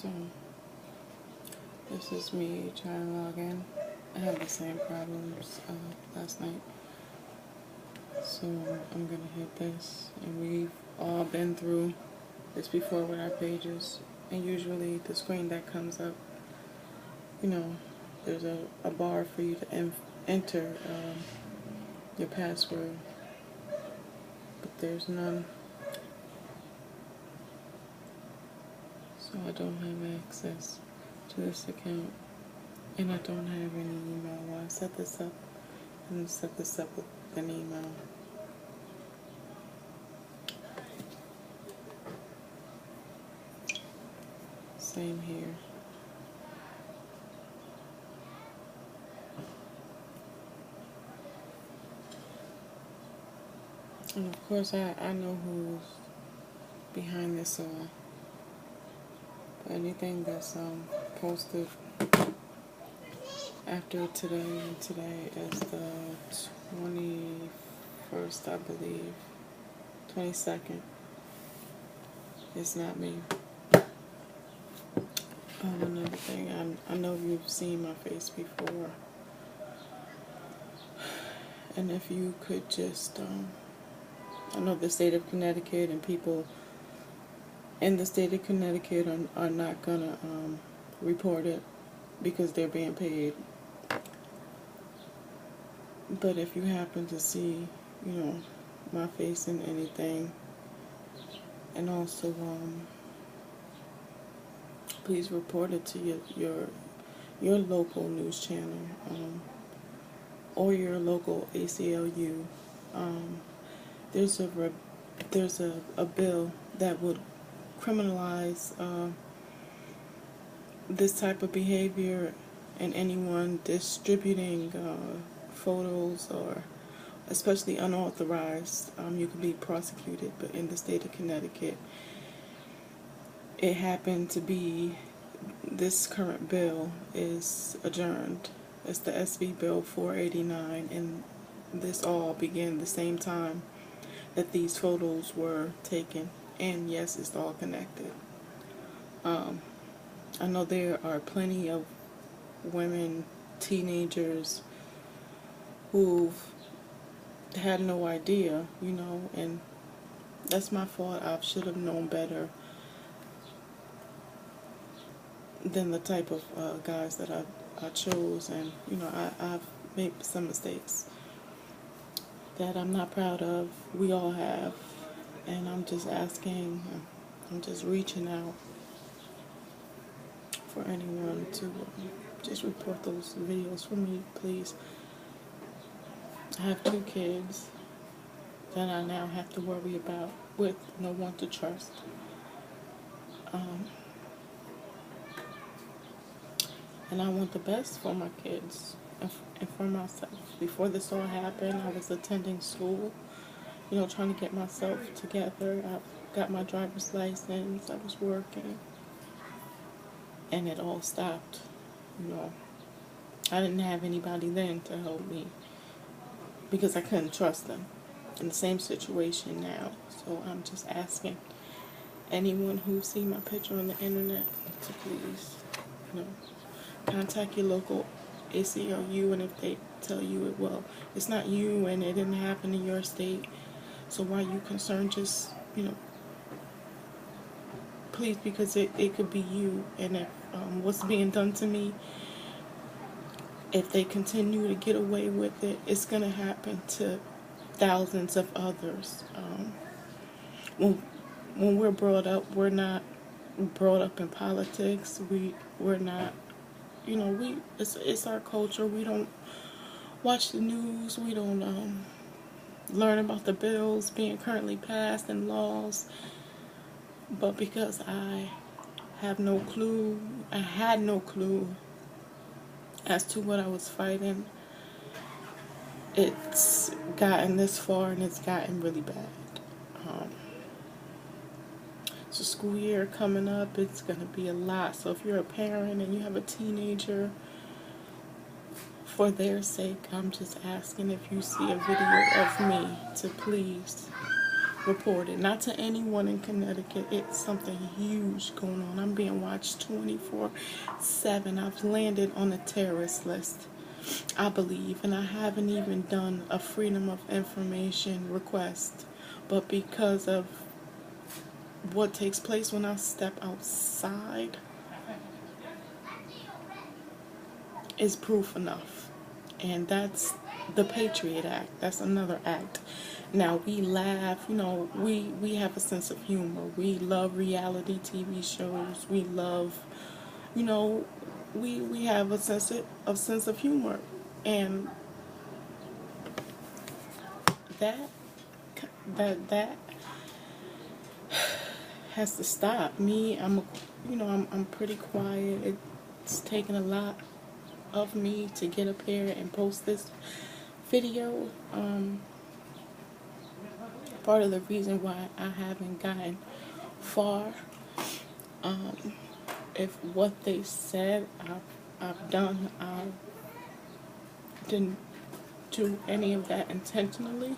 So, this is me trying to log in. I had the same problems last night. So, I'm going to hit this. And we've all been through this before with our pages. And usually the screen that comes up, you know, there's a bar for you to enter your password. But there's none. So I don't have access to this account, and I don't have any email. While I set this up, I'm going to set this up with an email. Same here. And of course I know who's behind this all. Anything that's posted after today, and today is the 21st, I believe, 22nd, it's not me. Another thing, I know you've seen my face before, and if you could just, I know the state of Connecticut and people in the state of Connecticut are not gonna report it because they're being paid. But if you happen to see, you know, my face in anything, and also please report it to your local news channel or your local ACLU. There's a bill that would criminalize this type of behavior, and anyone distributing photos, or especially unauthorized, you can be prosecuted. But in the state of Connecticut, it happened to be this current bill is adjourned. It's the SB Bill 489, and this all began the same time that these photos were taken. And yes, it's all connected. I know there are plenty of women, teenagers, who've had no idea, you know, and that's my fault. I should have known better than the type of guys that I chose. And, you know, I've made some mistakes that I'm not proud of. We all have. And I'm just asking, I'm just reaching out for anyone to just report those videos for me, please. I have 2 kids that I now have to worry about with no one to trust. And I want the best for my kids and for myself. Before this all happened, I was attending school, you know, trying to get myself together. I got my driver's license, I was working, and it all stopped, you know. I didn't have anybody then to help me because I couldn't trust them. In the same situation now. So I'm just asking anyone who seen my picture on the internet to please, you know, contact your local ACLU, and if they tell you it, well, it's not you and it didn't happen in your state, so why are you concerned? Just, you know, please, because it could be you. And if what's being done to me, if they continue to get away with it, it's going to happen to thousands of others. When we're brought up, we're not brought up in politics. We're not, you know, it's our culture. We don't watch the news. We don't learn about the bills being currently passed and laws. But because I had no clue as to what I was fighting, it's gotten this far, and it's gotten really bad. It's a school year coming up. It's going to be a lot. So if you're a parent and you have a teenager, for their sake, I'm just asking if you see a video of me to please reported. Not to anyone in Connecticut. It's something huge going on. I'm being watched 24/7. I've landed on a terrorist list, I believe, and I haven't even done a Freedom of Information request. But because of what takes place when I step outside is proof enough. And that's the Patriot Act. That's another act. Now, we laugh, we have a sense of humor. We love reality TV shows. We love, we have a sense of humor. And that has to stop. Me, I'm pretty quiet. It's taken a lot of me to get up here and post this video. Part of the reason why I haven't gotten far, if what they said I've done, I didn't do any of that intentionally.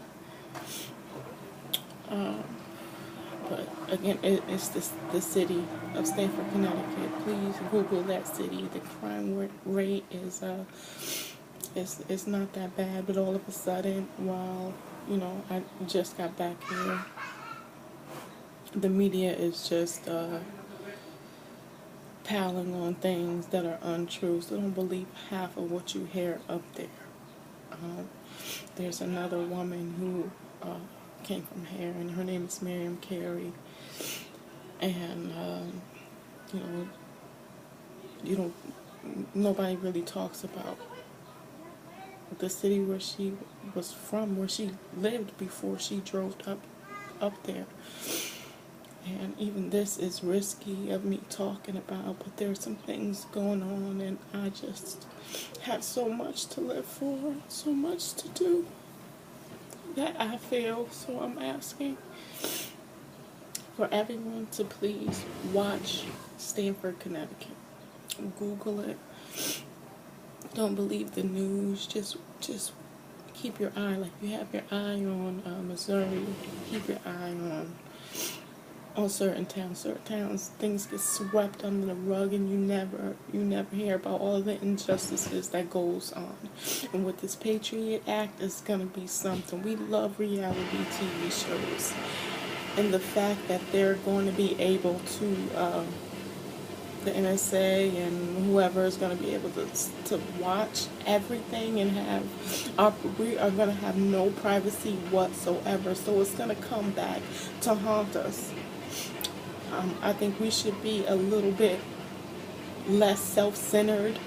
But again, it's the city of Stamford, Connecticut. Please Google that city. The crime rate is it's not that bad, but all of a sudden, while I just got back here, the media is just piling on things that are untrue. So don't believe half of what you hear up there. There's another woman who came from here, and her name is Miriam Carey, and nobody really talks about the city where she was from, where she lived before she drove up there. And even this is risky of me talking about, but there's some things going on, and I just have so much to live for, so much to do that I feel. So I'm asking for everyone to please watch Stamford, Connecticut. Google it. Don't believe the news. Just keep your eye, like you have your eye on Missouri. Keep your eye on certain towns. Certain towns, things get swept under the rug, and you never hear about all the injustices that goes on. And with this Patriot Act, it's gonna be something. We love reality TV shows, and the fact that they're going to be able to, the NSA and whoever is going to be able to watch everything and we are going to have no privacy whatsoever. So it's going to come back to haunt us. I think we should be a little bit less self-centered.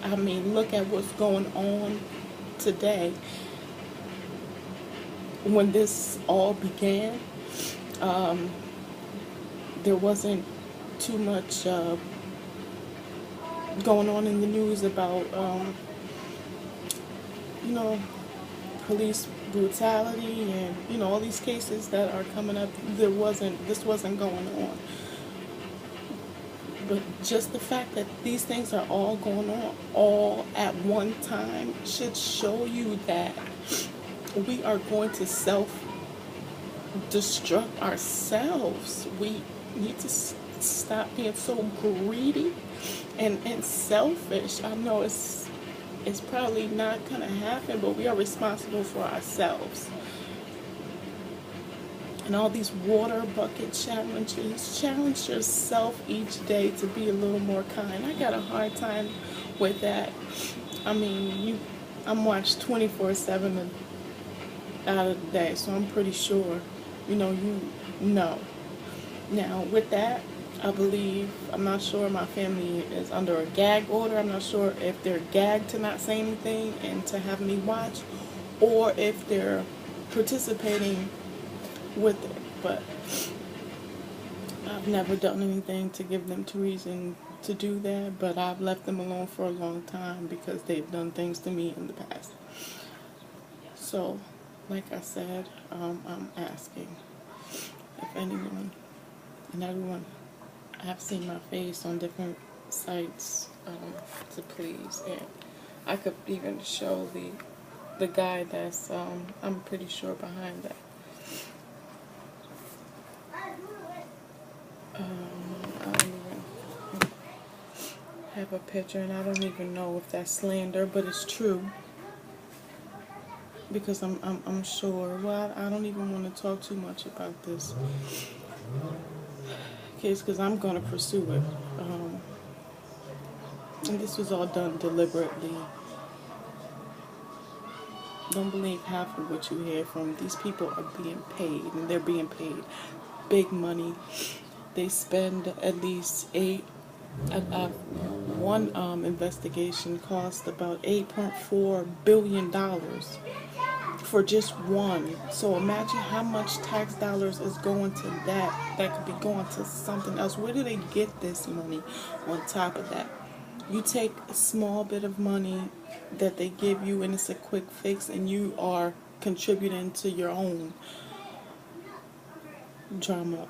I mean, look at what's going on today. When this all began, there wasn't too much going on in the news about police brutality and all these cases that are coming up. This wasn't going on. But just the fact that these things are all going on all at one time should show you that we are going to self-destruct ourselves. We need to stop being so greedy and selfish. I know it's probably not going to happen, but we are responsible for ourselves. And all these water bucket challenges, challenge yourself each day to be a little more kind. I got a hard time with that. I mean, I'm watched 24/7 out of the day, so I'm pretty sure, you know. Now, with that, I'm not sure my family is under a gag order. I'm not sure if they're gagged to not say anything and to have me watch, or if they're participating with it. But I've never done anything to give them to reason to do that, but I've left them alone for a long time because they've done things to me in the past. So, like I said, I'm asking if anyone and everyone, I've seen my face on different sites to please, and I could even show the guy that's I'm pretty sure behind that. I don't even have a picture, and I don't even know if that's slander, but it's true. Because I'm sure. Well, I don't even want to talk too much about this case because I'm going to pursue it. And this was all done deliberately. Don't believe half of what you hear from these people are being paid, and they're being paid big money. They spend at least one investigation cost about $8.4 billion for just one. So imagine how much tax dollars is going to that could be going to something else. Where do they get this money on top of that? You take a small bit of money that they give you and it's a quick fix, and you are contributing to your own drama.